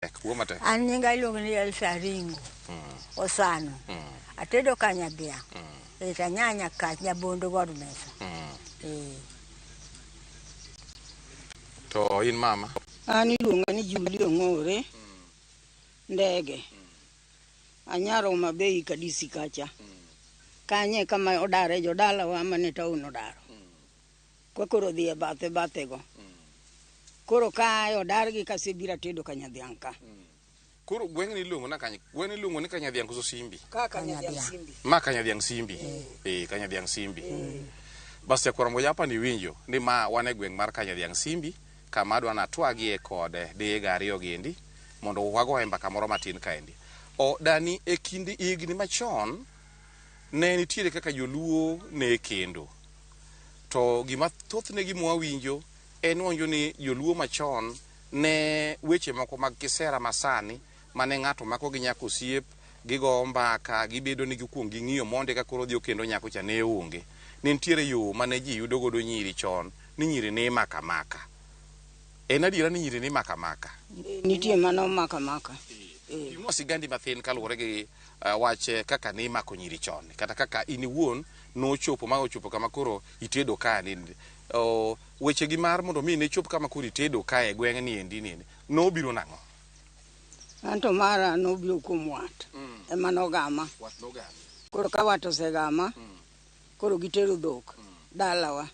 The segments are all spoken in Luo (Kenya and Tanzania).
An nyinga iluongo ni Elsa Ringo. Osano. Atedo kanya bia. Eta nyanya kach nyabondo god mesa. To in mama? An iluonga ni Julie Ong'ore. Ndege. Anyaro mabei kadisi kacha. Kanye kama odare jodala wa mane taun odaro. Kwa koro dhie bathe go. Koro ka odargi kasebira tedo kanya dhianka. Koro gweng'ni iluongo na kanya, gweng'ni iluongo ni kanya dhiang' koso simbi? Ka kanya dhiang' simbi. Ma kanya dhiang' simbi. Kanya dhiang' simbi. Bas jakwara mo japa ni winjo ni ma wane gweng' mar kanya dhiang' simbi kama adwa na twagie kode diga ariyo gendi mondo wago mbaka moro matin kaendi. O dani e kindi igni machon ne nitiere kaka joluo ne kendo. To gima thothne gimwa winjo en onjo ni joluo machon ne weche moko mag kisera masani mane ng'ato mako gi nyako osiep gigo mbaka gibedo ni gikuong ging'iyo monde ka koro dhi kendo nyako cha ne onge. Ne nitiere yo mane ji yudo godo nyiri chon ni nyiri ne maka maka. En adiera ni nyiri ne maka maka. Nitie mano maka maka. Gimo sigandi mathin kaluwore gi wache kaka ne mako nyiri chon kata kaka in iwuon nochopo ma ochopo kama koro itedo ka ni weche gi mar mondo mi ne chop kama koro itedo ka e gweng' ni endi nini no biro nang'o? Anto mara no biro kuom wat. Ema no gama. Wat no gama. Koro ka wat osegama. Koro gitero dhok dalawa.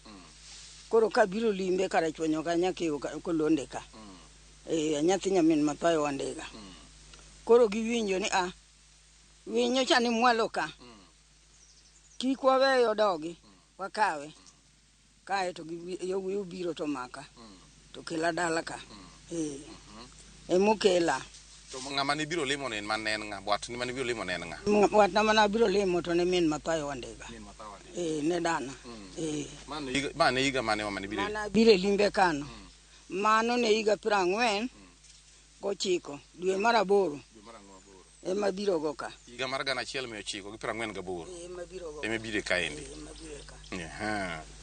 Koro ka biro limbe kara chwanyo ka nyake kolonde ka. Nyathi nyamin mathayo wandega. Koro giwinjo ni winyo cha ni mwalo ka. Kik waweyo dogi wakawe. Kae to yo biro to maka. To kela dala ka. Emukela. To ng'ama ni biro limo ne en man en ng'a? Wat ni man biro limo ne en ng'a? Wat na mana biro limo to ne min mathayo wandega. Min mathayo wandega. Ne dana. Mane higa mane mane biro? Mana biro limbe kano. Mano ne higa 40 gochiko dwe mar 8. Ema biro go ka. Higa mar 1948. Ema biro ka endi.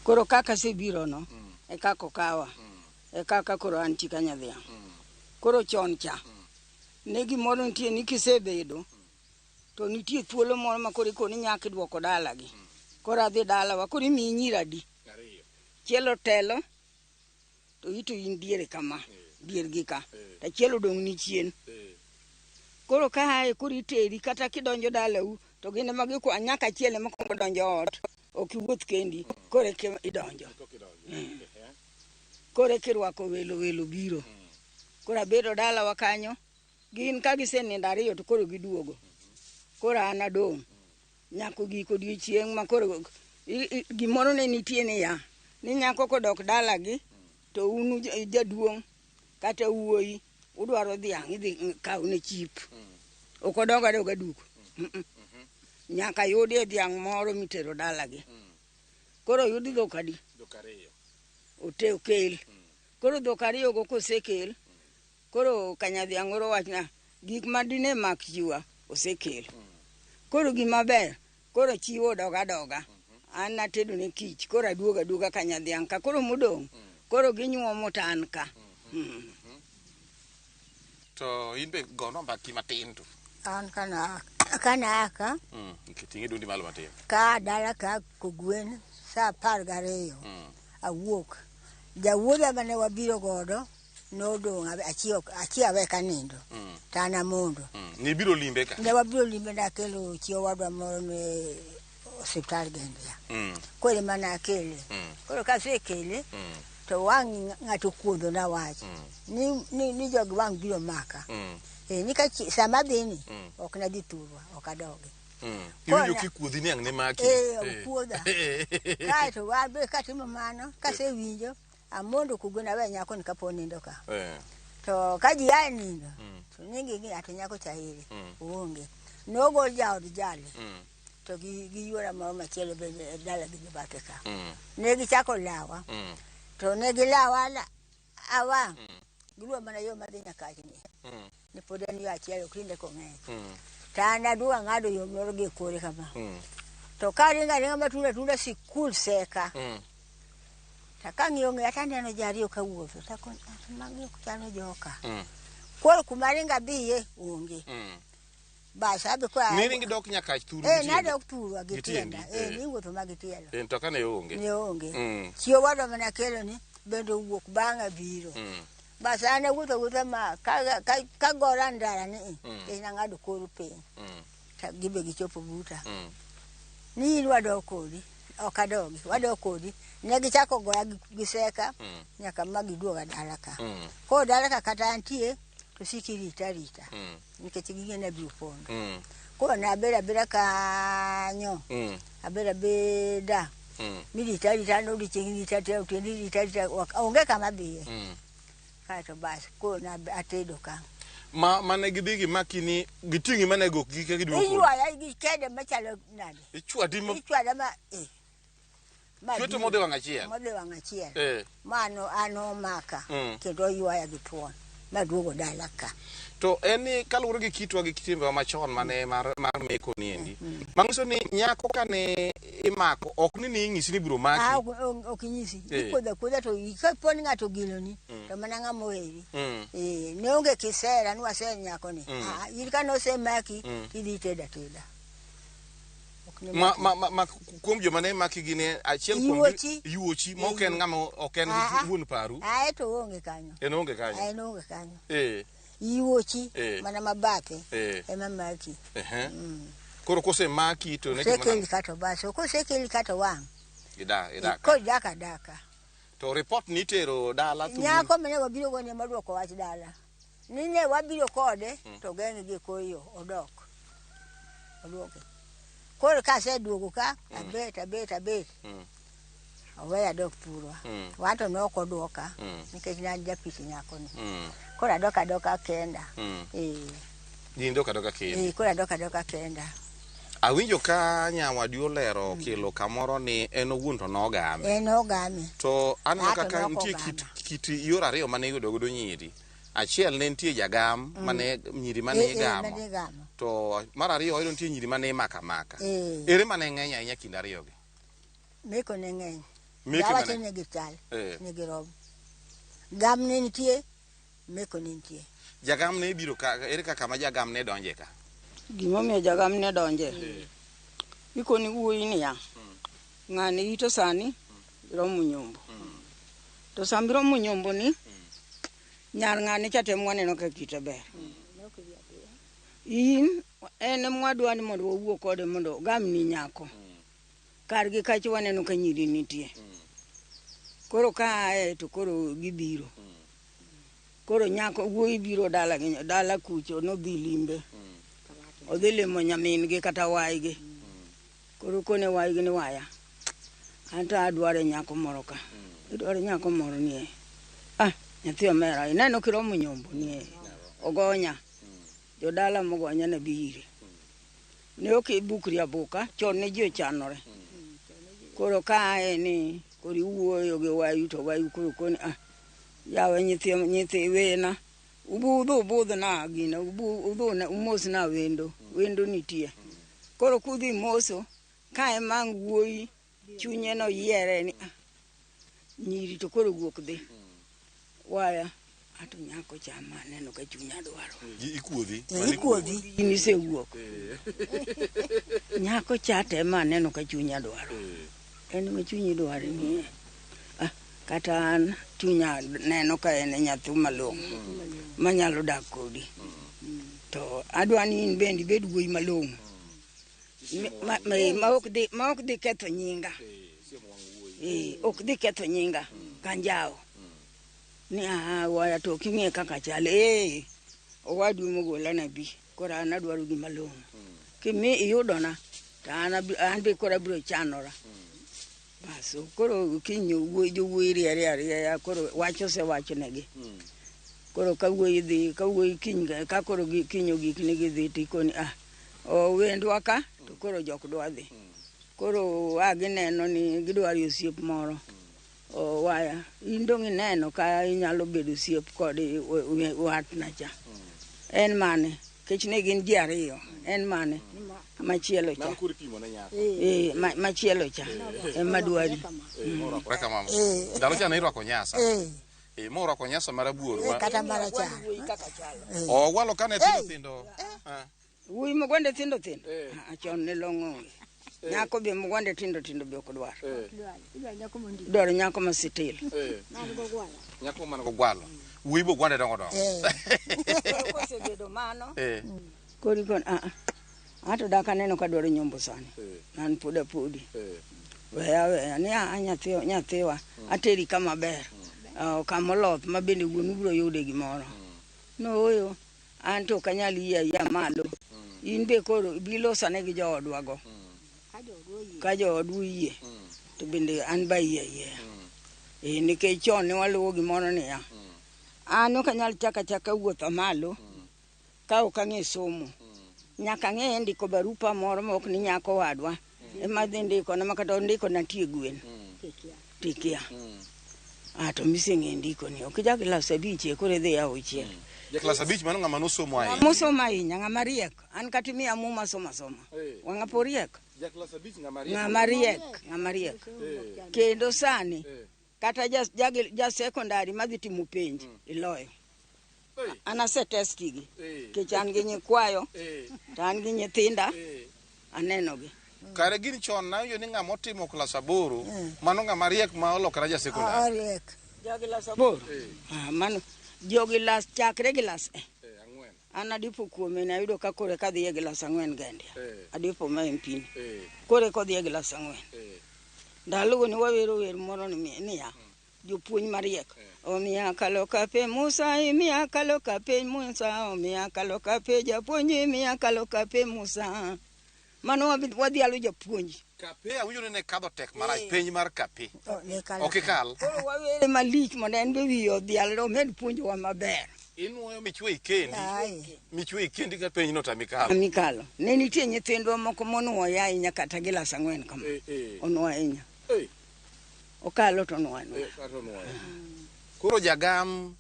Koro kaka se biro no e kako kawa. E kaka koro anti kanya dhiang'. Koro chon cha. Ne gimoro nitie ni kisebedo to nitie thuolo moro ma koro ikoni nyaka duoko dala gi. Koro adhi dala wa koro mi nyiradi. Chielo telo to ito in diere kama. Dier gi ka. Ta chielo dong ni chien. Koro ka hae koro iteri kata kidonjo dalau to gine magi kwa nyaka chiele mokongo donjo ot. Ok iwuoth kendi. Koro ke idonjo. Koro kirwako welo biro. Koro abedo dala wa kanyo. Gin ka gisenindo ariyo to koro giduogo. Koro an adong'. Nyako giko odiochieng' ma koro gimoro ne nitie ni ya. Ni nyako kodok dala gi to unu jaduong' kata wuoyi udwaro dhiang' idhi kaw ne chip. Ok odoga duko. Nyaka yudi dhiang' moro mitero dala gi. Koro yudi dhok adi? Dhok ariyo. Okel. Koro dhok ariyo go kosekel. Koro kanya dhiang' moro wachna gik madine mak jiwa osekel. Koro gima ber. Koro chiwo doga. An natedo ne kich. Koro aduoga kanya dhiang' ka. Koro modong'. Koro ginyuomo tan ka. To in be gono mbaki matin to. An kana aka. Tingi dundi malo matin. Ka dala ka kogwen sa 12. Awuok. Jawuoda mane wabiro godo nodong' achiawe kanindo. Tana mondo. Ni biro limbe ka? Ne wabiro limbe nakelo chio wadwa moro ne osiptal gendia. Kore mana akele. Koro kasekele to wang' ng'ato kuodho na wach. Ni jog wang' biro maka. Nika sama dhini ok na dhi turwa ok adogi. Iwinjo kikuodhi ni ang' ne maki? Okuodha. Kaeto wabe katimo mano kasewinjo amondo kugwen awe nyako ni kapo nindo ka. To ka ji ae nindo to nyingi gi ato nyako chairi uonge. Nogol jaod jale. To giyuora moro machielo bende dala gi bathe ka. Ne gichako lawa. To ne gilawa awang'. Giluwa mana yo madhi nyaka achni. Ni pod en yo achiel okinde kong'eny. Tana duwa ng'ado yo moro gi kore kama. To ka ringa matunda sikul seka. Takang'iyo ng'e ataneno jariyo kawuotho. Takon magi ok chano joka. Koro kumaringa biye onge. Basa be kwa ni ringi dok nyaka turu na dok turu agitienda ni wuotho magitielo to kane onge ne onge chio wado mana kelo ni bendo wuok banga biro basa ne wuotho ma ka gora ndara ni na ngado koru piny ta gibe gichopo buta ni wado kodi okadogi wado kodi ne gichako goya giseka nyaka magiduoga dala ka ko dala ka kata antie to sikiri tarita nikech gigene bi upondo ko na bera kanyo abera beda midi tarita no dichingi tarita utendi tarita onge kama biye kato bas ko na atedo ka mane gidigi makini gitingi mane go gike giduo ko iwa ya gikede machalo nade ichwadi ma Chuto mode wangachiel mano ano maka kendo ywa ya gitwon maduogo dala ka to eni kalure gi kitwa gi kitimbe machon mane mar meko niendi mangiso ni nyako kane imako ok ni ingisi ni biro maki ok nyisi ikoda to ikaponi ngato giloni to mana ngamo heri ne onge kisera ni wase nyako ni ilika no se maki idhi teda ma kuom joma ne maki gine achiel kuom yuochi moken ngamo oken wuon paru to onge kanyo onge kanyo yuochi mana mabake ema maki koro kose maki to ne sekeli kato baso kose keli kato wang ida ko daka to report nitero dala tu nyako mene wabiro gone maduoko wach dala nine wabiro kode to genge gi koyo odok oduoke koro ka se duogo ka abet oweya dok puro wato noko duoka nikech nan japisi nyako ni koro adoka kenda jindo kadoka kenda koro adoka kenda awinjo ka nyawadi olero kelo kamoro ni en owuon to nogame to aneno kaka nitie kit yor ariyo mane yudo godo nyiri achiel ne nitie jagam mane nyiri mane gamo to mar ariyo oyudo nitie nyiri mane maka ere mane ng'eny ahinya kind ariyo gi meko ne ng'eny dawacho ne gichal ne girom gam ne nitie meko ne nitie jagam ne biro ka ere kaka ma jagam ne donje ka gimomiyo jagam ne donje ikoni wuoyi niya ng'ani ito sani romo nyombo to sambi romo nyombo ni nyar ng'ani chatem waneno ka kite ber in en mwadwa ni mondo wawuo kode mondo gam ni nyako kargi kachi waneno ka nyiri nitie koro ka to koro gibiro koro nyako wuoyi biro dala kucho no dhi limbe odhi limo nyamin gi kata waigi koro kone waigi ni waya anta adware nyako moro ka idware nyako moro nie nyathi omera ineno kiromo nyombo nie ogonya jodala mogonya ne bire ne oke bukri abuka chon ne ji ochanore koro ka ni kori wuoyo gi wayu to wayu koro koni yawe nyithi wena ubudho na gina ubudho na umos na wendo nitie koro kudhi moso ka emang wuoyi chunye no yiere ni nyiri to koro wuok dhi waya ato nyako chama neno ka chunya dwaro ikuodhi ni se wuok nyako chate ma neno ka chunya dwaro en me chunyi dwaro ni kata an chunya neno ka en nyathi malong'o manyalo dak kodi to adwani in bendi bed wuoyi malong'o ma ok dhi ketho nyinga ok dhi ketho nyinga kanjao ni waya to king'e kaka chal owadu mogola na bi kora an adwaro gima malong'o kimi iyudona to an be kora biro chanora baso koro kinyo wuoyi riya koro wacho se wacho negi koro ka wuoyi kiny ka koro kinyo gik ni gidhi tikoni wendwa ka to koro jok dwa dhi koro gineno ni gidwaro osiep moro waya in dong ineno ka inyalo bedo osiep kod watna cha en mane kech ne gin ji ariyo en mane machielo cha machielo cha ema dwari ndalo cha ne irwako nyasa Moro ko nyasa marabuor. Kata maracha. Walo kane tindo. Wuyi mogwande tindo. Achon ne longo. Nyako be mogwande tindo be okdwar. Dwaro nyako masitil. Nyako man go gwalo. Wuyi bo gwande dongo. Ko sebedo mano. Kori kon ato daka neno ka dwaro nyombo sani. Nan poda podi. Weya ni nyathiwa ateri kama ber. Kamoloth mabende wuonu biro yude gimoro. Noyo anto kanyal ya malo. In be koro bilosane gi joodwa go. Ka joodwa yie. To bende an ba yie. Nikech chon ne waluwo gimoro niya. An ok anyal chaka wuotho malo ka ok ang'e somo. Nyaka ang'e ndiko barupa moro ma ok ni nyako wadwa. Ema dhi ndiko na makata ndiko na tie gwen. Tikia. To miseng'e ndiko ni. Ok ja klas 5 kore dhi ya 6. Ja klas 5 mano ng'ama nosomo ahinya. Mosomo ahinya ng'ama riek. An kata miya muma soma. Wang'a po riek. Ja klas 5 ng'ama riek. Kendo sani kata ja secondary madhi timo penj iloyo. Ana se testigi. Kech an gi nyikwayo. To an gi nyithinda. Aneno gi. Kare gin chon na yo ni ng'ama otimo klas 8 mano ng'ama riek ma olokra ja secondary. Riek. Jogi las 8. Mano jogi las chakre gi las 4. Ana dipo kuome na yudo ka kore ka dhi e gilas 4 gende. Adipo ma empini. Kore ko dhi e gilas 4. Ndalo ni wawero wer moro ni ya. Jopuonj mariek. Omiya kalo kape Musa, miya kalo kape Musa, omiya kalo kape japuonj, miya kalo kape Musa. Mano wadhi alo japuonj. Kape awinjo ne kadho tek marach penj mar kape. Ok kal. Koro wawere malich mondo en be wiyo dhi alo med puonjwa maber. Inuoyo michwe ikendi. Michwe ikendi ka penj no tamikalo. Amikalo. Ne nitie nyithindwa moko monuo ya ahinya kata gilas 4 kama. Onuo ahinya. Okalo to nuano. Koro jagam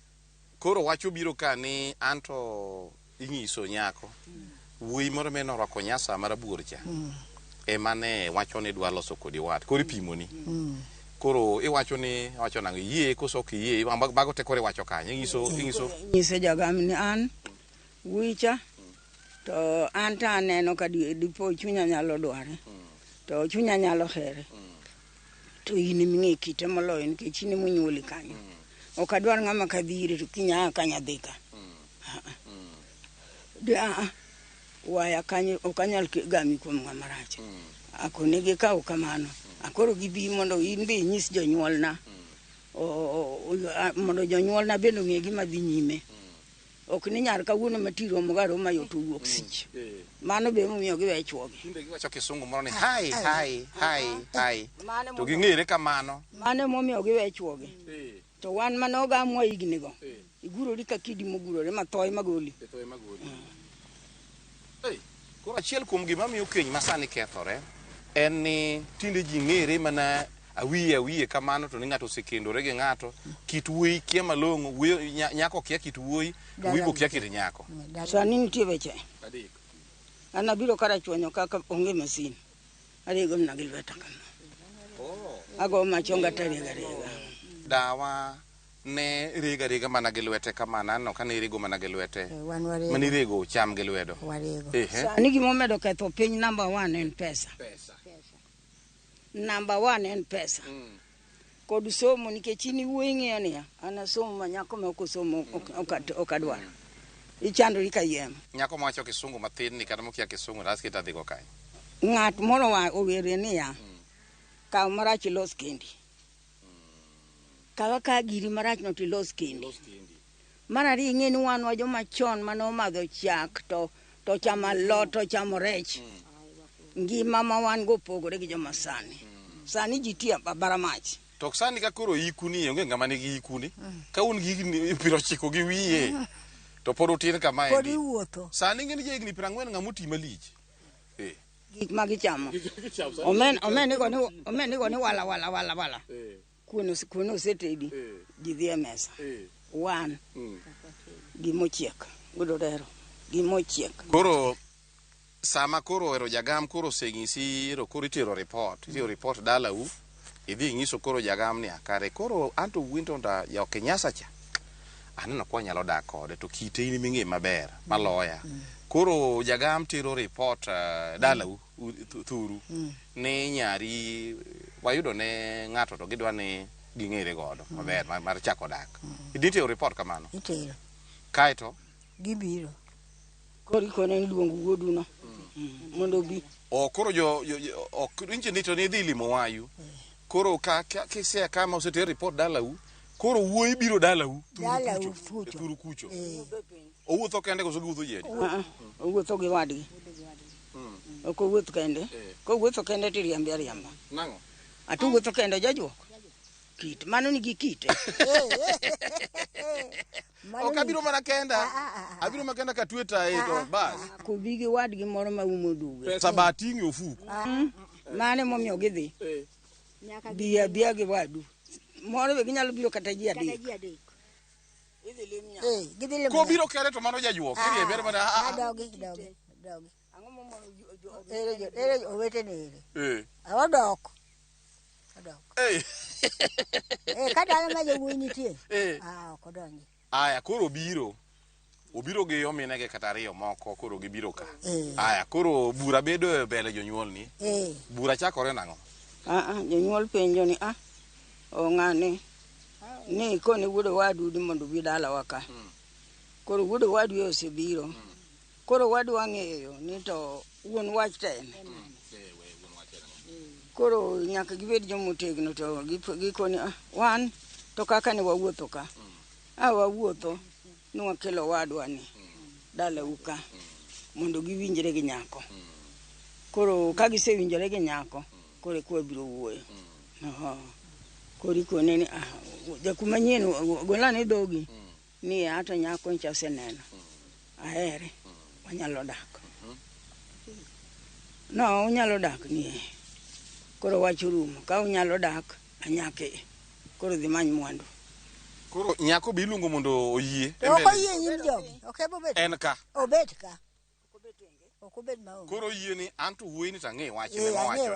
koro wacho biro kani anto inyiso nyako. Wuyi moro meno rwako nyasa marabuor cha. Emane wacho ni dwa loso kodi wat. Koro ipimoni. Koro iwacho nang'o yie koso ok yie bago te kore wacho kanye nyiso jagam ni an wicha to anta aneno ka dipo chunya nyalo dware to chunya nyalo here to in ming'e kite moloyo nikech in munyuoli kanyo ok adwar ng'ama kadhire to kinya kanya dhika waya kanyo ok anyal gami kuom ng'ama rach akonege kawo kamano akoro gibi mondo in be nyis jonyuolna mondo jonyuolna bende ng'e gima dhi nyime ok ni nyar kawuono matiro mogaro mayot wuok sich mano be momiyo giwe chuogi kinde giwacho kisungu moro ni hai to ging'ere kamano mano momiyo giwe chuogi to wan manoga mwa igni go igurori ka kidi mogurore mathoy magoli koro achiel kuom gima miyo keny masani kethore en ni tinde ji ng'ere mana awiye kamano to ni ng'ato osekendore gi ng'ato kit wuoyi kia malong'o nyako kia kit wuoyi bo kia kit nyako sani nitie weche an abiro kara chwanyo kaka onge masin arego na gi lweta kama ago machonga tariega dawa ne rega mana gi lwete kamana no kane rego mana gi lwete mani rego cham gi lwedo sani gimomedo ketho piny number 1 en pesa number 1 en pesa kod somo nikech ni wuoyi ng'eyo niya ana somo ma nyako ma ok somo ok adwar ichandori ka yiem nyako ma wacho kisungu mathin ni kata mokia kisungu ras kita dhigo kae ng'at moro owere niya kaw marach los kendi kawa ka giri marach no tilos kendi marari ing'e ni wanwa joma chon manomadho chak to chamo alot to chamo rech ngima ma wan go pogore gi joma sani ji tiya babara mach to sani ka koro ikuni onge ngama nigi ikuni ka un gi 90 gi wiye to pod otin kama podi wuotho sani ngeni je igni 40 ngamuti malich gik ma gichamo omen go ni wala kuno setedi ji dhi e mesa wan gimochiek gudorero gimochiek koro sama koro ero jagam koro sengisi ero koro itero report dalau idhi nyiso koro jagam ni akare koro anto winto nda ya Kenyasa cha aneno kwa nyalo dak kode to kite ini mingi maber maloya koro jagam tiro report dalau thuru ne nyari wayudo ne ngato to gidwa ni gingere godo maber mar chako dak idite report kamano itero kaito gibiro kori kone luongo wuodu no mondo bi o koro jo inji nito ni dhi limo wayu koro ka kise kama usete report dalau koro wuoi biro dalau turu kucho o wuotho kende koso wuotho jedi o wuotho gi wadgi ko wuotho kende ko wuotho kende ti riamba nango atu wuotho kende jajuok kit mano ni gi kite o kabiro mana kenda abiro makenda ka tweta to bas ko bigi wadgi moro ma umo duge sabatingi ofuku mane momyo gidhi bia gi wadu moro be ginyalo biro kata ji adek idhi limnya gidhi ko biro kere to mano jajuok kiri ber mana dogi ango mo ere owete nere awodok kada ma je wuoni tie kodonji aya koro obiro gi ominege kata ariyo moko koro gibiro ka aya koro bura bedo bele jonyuol ni bura chakore nango jonyuol penjo ni o ng'ane ni kone wuodo wadu mondo bi dala waka koro wuodo wadu osebiro koro wadu wang'eyo ni to wuon wach ten koro nyaka gibed jomotegno to gikoni wan to kaka ne wawuotho ka wawuotho ni wakelo wadwa ni dala uka mondo giwinjre gi nyako koro ka gisewinjore gi nyako koro kwa biro wuoyo koro ikone ni jakuma nyien golane dhogi ni ato nyako ncha oseneno ahere wanyalo dak no unyalo dak ni koro wach rumo ka unyalo dak anyake koro dhi many mwandu koro nyako bi luongo mondo oyie okoyie nyim jogi okebobet en ka obet ka okobet maonge koro yie ni anto wuoi ni tang'e wachne mawacho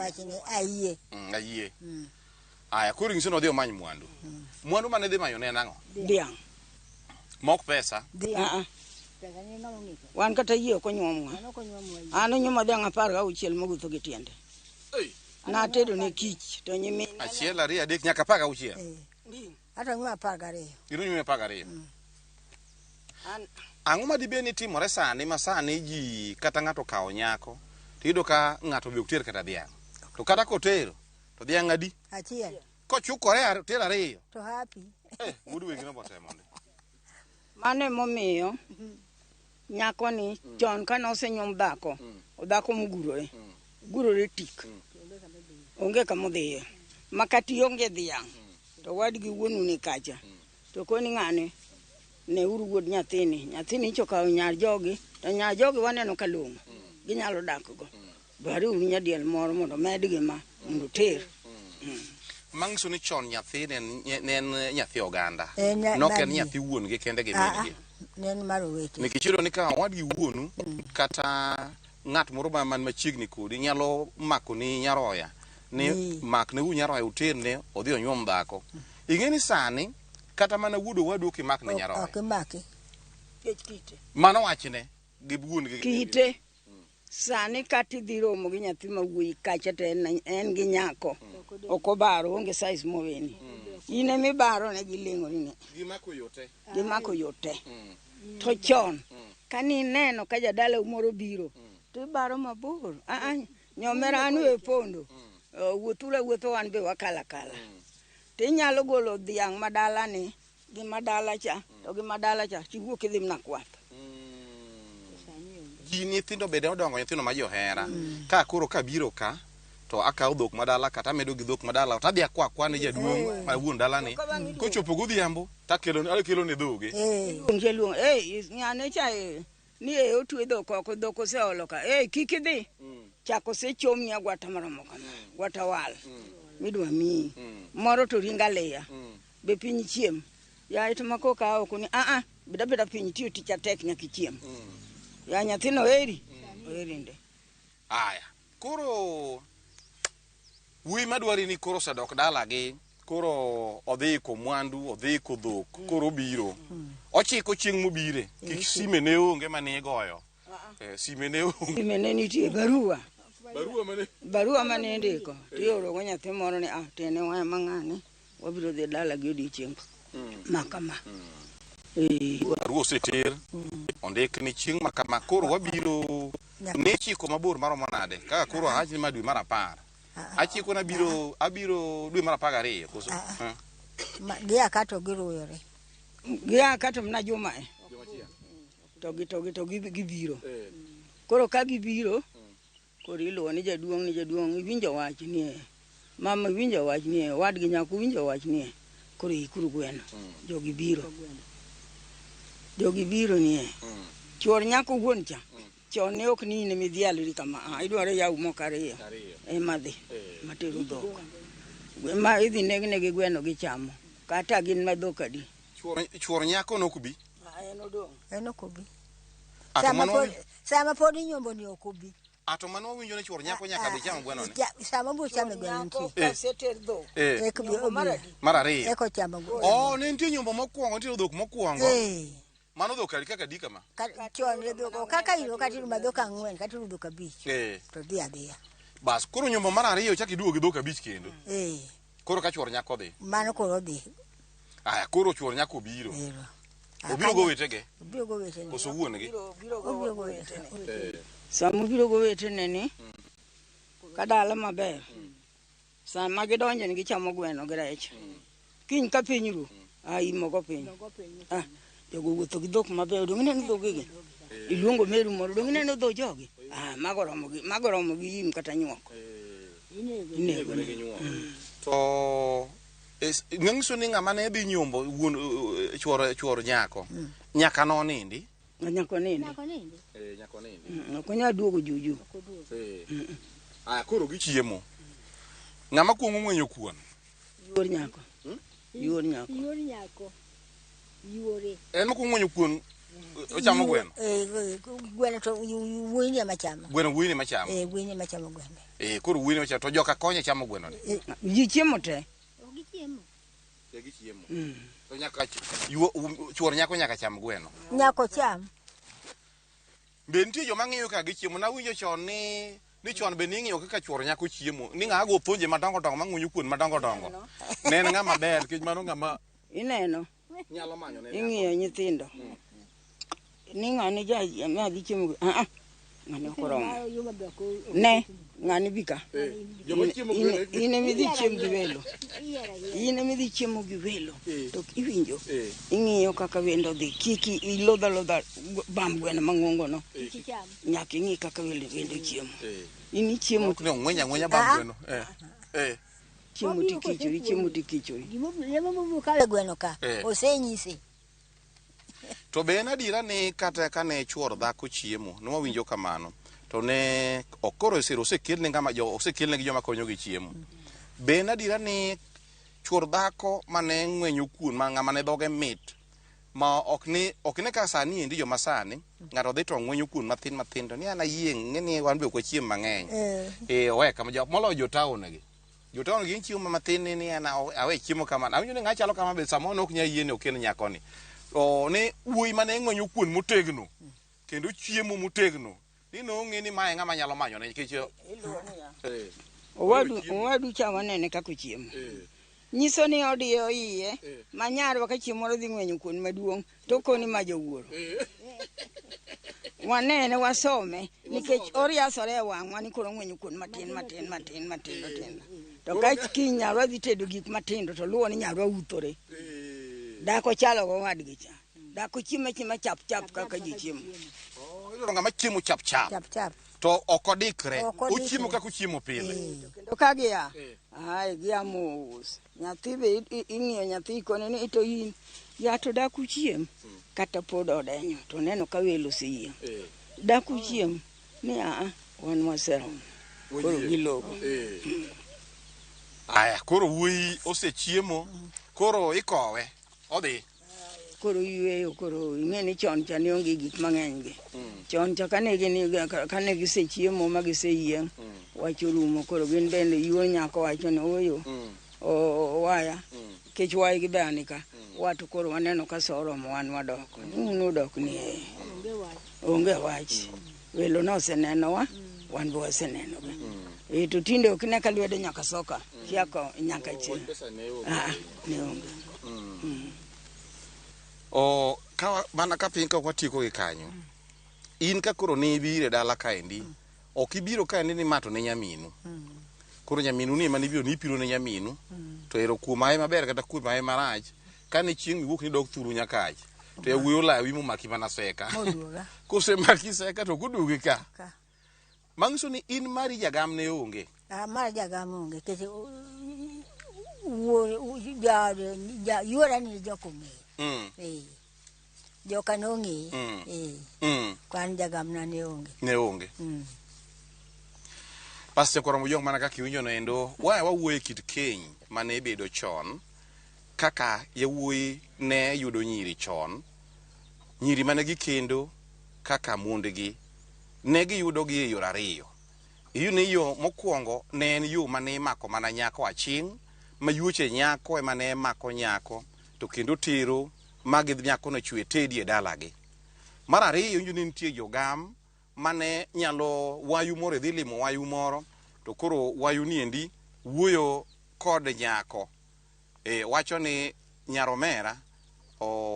ayie ayie aya koro ng'iso no dhi omany mwandu mane dhi manyo ne nang'o dhiang' mok pesa wan kata yie ok onyuomwa an onyuoma dhiang' 16 mogutho gi tiende na tedo ne kich to nyimin achiel ariyo adek nyaka 16 hata nyuma 12 irunyu 12 ang'o madibe ni timore sani ma sani ji kata ng'ato kawo nyako tiyudo ka ng'ato be ok ter kata dhiang' to kata kotero to dhiang' adi achiel kochukore ter ariyo to happy wudu wengine botemo ni mane momiyo nyako ni chon kana osenyuom dhako mugurore tik onge kamodhiye makati onge dhiang' to wadgi wuonu ni kacha to koni ng'ane ne uru wuod nyathini icho kawo nyar jogi to nyar jogi waneno kalong'o ginyalo dakgo dwari uru nyadiel moro mondo medgi ma mondo ter mang'iso ni chon nyathi ne en nyathi oganda nok en nyathi wuon gi kende gi min nen maro wete nikech iyudo ni ka wadgi wuonu kata ng'at moro man machiegni kodi nyalo mako ni nyaroya ni mak ne nyaroya uterne odhi onyuom dhako ing'e ni sani kata mana wuodo wadu kimak ne nyaroya ok maki kite mano wachne gi wuon gi kite sani kati dhi romo gi nyathi ma wuoyi kacha to en gi nyako ok obaro onge size moweni ine mibaro ne giling'ori ni gimako yote to chon kani neno ka jadala umoro biro to ibaro mabor nyomera anu e pondo wuotho wan be wakala to inyalo golo dhiang' madala ni gi madala cha to gi madala cha tiwuok idhi mna kwath ji nyithindo bende odongo nyithindo ma johera ka koro kabiro ka to akawo dhok madala kata medo gi dhok madala to adhi akwa ne jaduong' ma wuon dala ni kochopo godhiambo takelo ne dhoge ng'ane cha ni otwe dhok oko dhok oseolo ka kik idhi chako osechom ni agwata maromo kama gwata wal midwa miyi moro to ringa leya be piny chiem ya itama ko ka oko ni beda piny tiyo tich atek nyaka chiem ya nyathino eri nde aya koro Wuoyi madwari ni koro osedok dalagi, koro odhi ko mwandu, odhi ko dhok, koro biro. Ochiko chieng' mobire, kik sime ne onge mane goyo. Sime ne onge. Sime ne nitie barua. Barua mane ndiko. Tioro go nyathi moro ni tene wa mang'ani. Wabiro dhi dalagi odiochieng' makama. Barua oseter. Ondik ni chieng' makama koro wabiro ne chiko mabor maromo nade. Kaka koro haji ma dwe mar 10. Achiko na abiro dwe mar 12 koso. Gi akato giruyore. Gi akato mna juma e. To gibiro. Koro ka gibiro, koro iluwo ni jaduong' iwinjo wach ni mama winjo wach ni wadgi nyako winjo wach ni koro ikuru gweno. Jogi biro ni chuor nyako wuon cha. Chon ne ok ni ne midhialri kama. Idwaro yaw moko ariyo. Madhi matero dhok. Ma idhi negne gweno gichamo. Kata gin madhok adi. Chuor nyako nokubi. En okubi. Sama pod inyombo ni okubi. Ato mano winjo ne chuor nyako nyaka bi chamo gweno ne. Sama bu chamo gweno nitie. Kaseter dhok. Mar ariyo. Eko chamo gweno. Ne nitie nyombo mokwongo, nitie dhok mokwongo. Mano dhok ali kaka di kama. Chon le dhok kaka iro kati dhok 4 kati dhok 5. To dhi adhiya. Bas koro nyombo mar ariyo chak iduogo gi dhok 5 kendo. Koro ka chuor nyako dhi. Mano koro dhi. Aya koro chuor nyako biro. Obiro go wetege. Obiro go wetene. Koso wuon gi. Obiro go wetene. Sama biro go wetene ni kadala maber. Sama gidonjo ni gichamo gweno gi rech. Kiny ka piny ru. Imogo piny. Jogo wuotho gi dhok maber. Dong neno dhogegi. Iluongo meru moro. Dong neno dho jogi. Magoromo gi im kata nyuok. Inego gi nyuok. To ng'ang'so ni ng'ama ne dhi nyombo wuon chuor nyako. Nyaka no nindi. Nyako nindi. Nyako nindi. Ok nya duogo juju. Aya koro gichiemo. Ng'ama kuongo ng'wenyo kuon. Yuor nyako. En moko ng'wenyo kuon ochamo gweno. Gweno to wuoyi ni machamo. Wuoyi ni machamo. Wuoyi ni machamo gweno. Koro wuoyi ni machamo to joka konye chamo gweno ni. Ji chiemo te. Gichiemo. To nyaka chuor nyako nyaka cham gweno. Nyako cham. Be nitie joma ng'iyo ka gichiemo. Na winjo chon ni chon be ning'iyo kaka chuor nyako chiemo. Ni ng'a go thonje madongo mang'unyo kuon madongo. Ne en ng'ama ber kech mano ng'ama ineno. Nyalo manyo ne. Ing'iyo nyithindo. Ni ng'ani dhi chiemo. Ng'ani okoromo. Ne ng'ani bika. Ine midhi chiemo gi welo. Midhi chiemo gi welo. To iwinjo. Ing'iyo kaka wendo dhi. Kiki ilodha bam gweno mang'ongo no. Nyaka ing'i kaka wendo chiemo. Ini chiemo ne ng'wenya bam gweno. Chiemo tikichori. Lemo mukale gweno ka. Osenyisi. To be en adiera ni kata kane chuor dhako chiemo, nwawinjo kamano. To ne okoro osekelne gi joma konyo gi chiemo. Be en adiera ni chuor dhako mane ng'wenyo kuon ma ng'ama ne dhoge mit ma ok ne ka sani endi joma sani ng'ato dhi to ng'wenyo kuon mathin to ni ana yieng' ng'eni wan be ok wachiem mang'eny. Owe kama moloyo jotaon gi. Jotaon gi chiemo mathin ni ana awe chiemo kamano. Awinjo ni ng'a chalo kama be samono ok nya yiene okel nyako ni. Ne wuoyi mane ng'wenyo kuon motegno kendo chiemo motegno ni nong'e ni mae ng'ama nyalo manyo ne nikech owadu chama nene kako chiemo. Nyiso ni odiyo iye manyarwa ka chiemo dhi ng'wenyo kuon maduong' to koni ma jowuoro. Wanene wasome nikech oriasore wang'wa ni koro ng'wenyo kuon matin. To ka kiny nyarwa dhi tedo gik matindo to luwo ni nyarwa uthore. Dako chalo go wadgi cha. Dako chiemo chap kaka ji chiemo. Ilo ng'ama chiemo chap. To okodikre. Ochiemo kaka ochiemo pile. Kendo ka gia. Gia mos. Nyathi be ing'iyo nyathi kone ni to in ya to dako chiem kata pod odenyo to neno ka welo siye. Dako chiem ni wan wasero. Koro gilogo. Aya koro wuoyi osechiemo. Koro ikowe. Odhi. Koro yweyo koro ing'eni chon cha ne onge gik mang'eny gi. Chon cha kane gisechiemo ma giseyieng'. wacho rumo koro gin bende yuo nyako wacho ni oyo waya kech wayi gi bani ka watu koro waneno ka soro mo wan wadoko unu dok ni onge wach welo no seneno wan bo seneno to tinde okine ka lwede nyaka soka kiako nyaka chi ne onge o ka mana ka pin ka watiko gi kanyo in ka koro ne bire dala kaendi ok ibiro kaendi ni mato ne nyaminu koro nyaminu ni mani biro ni piro ne nyaminu to ero kuma ai maber kata kuma ai marach kane chieng miwuok ni dok thuru nyakach to ya wuyo lawi mu maki mana seka kose maki seka to kudugi ka mangso ni in mari jagam ne onge mari jagam onge kete ja yora ni jokunge joka nongi kwan jagam na ne onge Pastor Koromo jong mana kaka iwinjo no endo wawuoye kit keny mane bedo chon kaka yawuoyi ne yudo nyiri chon nyiri mane gikendo kaka mondgi ne giyudo gi e yore ariyo ni yo mokwongo ne en yo mane imako mana nyako aching ma yuoche nyako ema ne mako nyako to kendo tero magi nyako no chwe tedi e dalagi mar ariyo ni nitie jogam mane nyalo wayu moro dhi limo wayu moro to koro wayu ni endi wuoyo kod nyako wacho ni nyaromera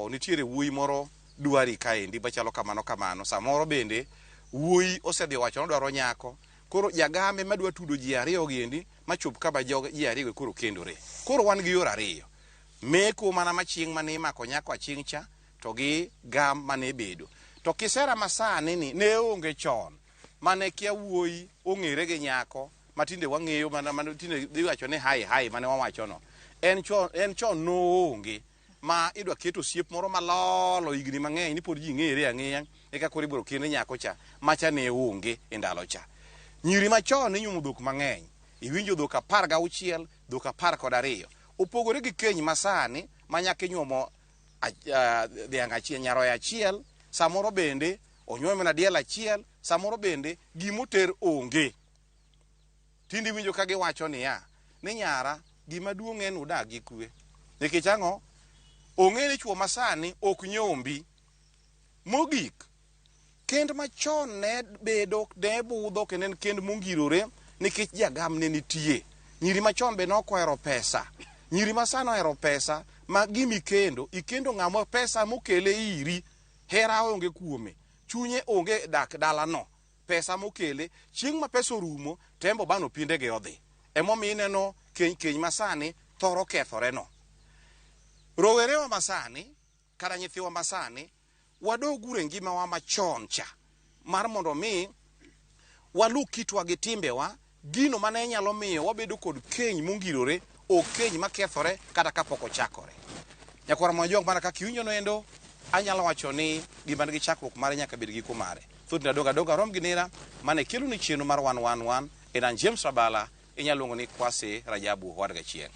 nitiere wuoyi moro dwari kaendi bachalo kamano samoro bende wuoyi osedhi wacho no dwaro nyako koro jagame madwa tudo ji ariyo giendi machop kaba ji ariyo koro kendore koro wan gi yore ariyo meko mana machieng mane imako nyako aching cha to gi gam mane bedo to kisera masani ni ne onge chon mane kia wuoyi ong'ere gi nyako matinde wang'eyo mana tinde iwacho ni hai mane wawacho no en chon no onge ma idwa keto siep moro malolo higni mang'eny ni pod ji ng'ere ang'eya eka koro ibiro kende nyako cha macha ne onge e ndalo cha nyiri machon inyumo dhok mang'eny iwinjo dhok 16 dhok 12 opogore gi keny masani ma nyaka inyuomo dhiang' achiel nyaroya achiel samoro bende onyuomo na diel achiel samoro bende gimoter onge tindi winjo ka giwacho ni nyara gima duong' en udag gi kwe nikech ang'o ong'e ni chuo masani ok nyombi mogik kend machon ne budho kendo en kend mongirore nikech jagam ne nitie nyiri machon be nokohero pesa nyiri masano ohero pesa ma gimi ikendo ng'amo pesa mokele iri hera onge kuome chunye onge dak dalano pesa mokele chieng' ma pesa orumo tembo bano pinde ge odhi emomiyo ineno keny masani thoro kethore no rowerewa masani kada nyithiwa masani wadogure ngimawa machon cha mar mondo mi walu kitwa gi timbewa gino mane nyalo miyo wabedo kod keny mongirore o keny makethore kata kapok ochakore nyakwara mwanjong mana kaka iwinjo no endo anyalo wacho ni gima nigi chakruok mare nyaka bed giko mare thudna doga rom gi nera mane kelo ni chenro mar 111 en James Rabala inyalo luongo ni Kwase Rajabu Wadga Chieng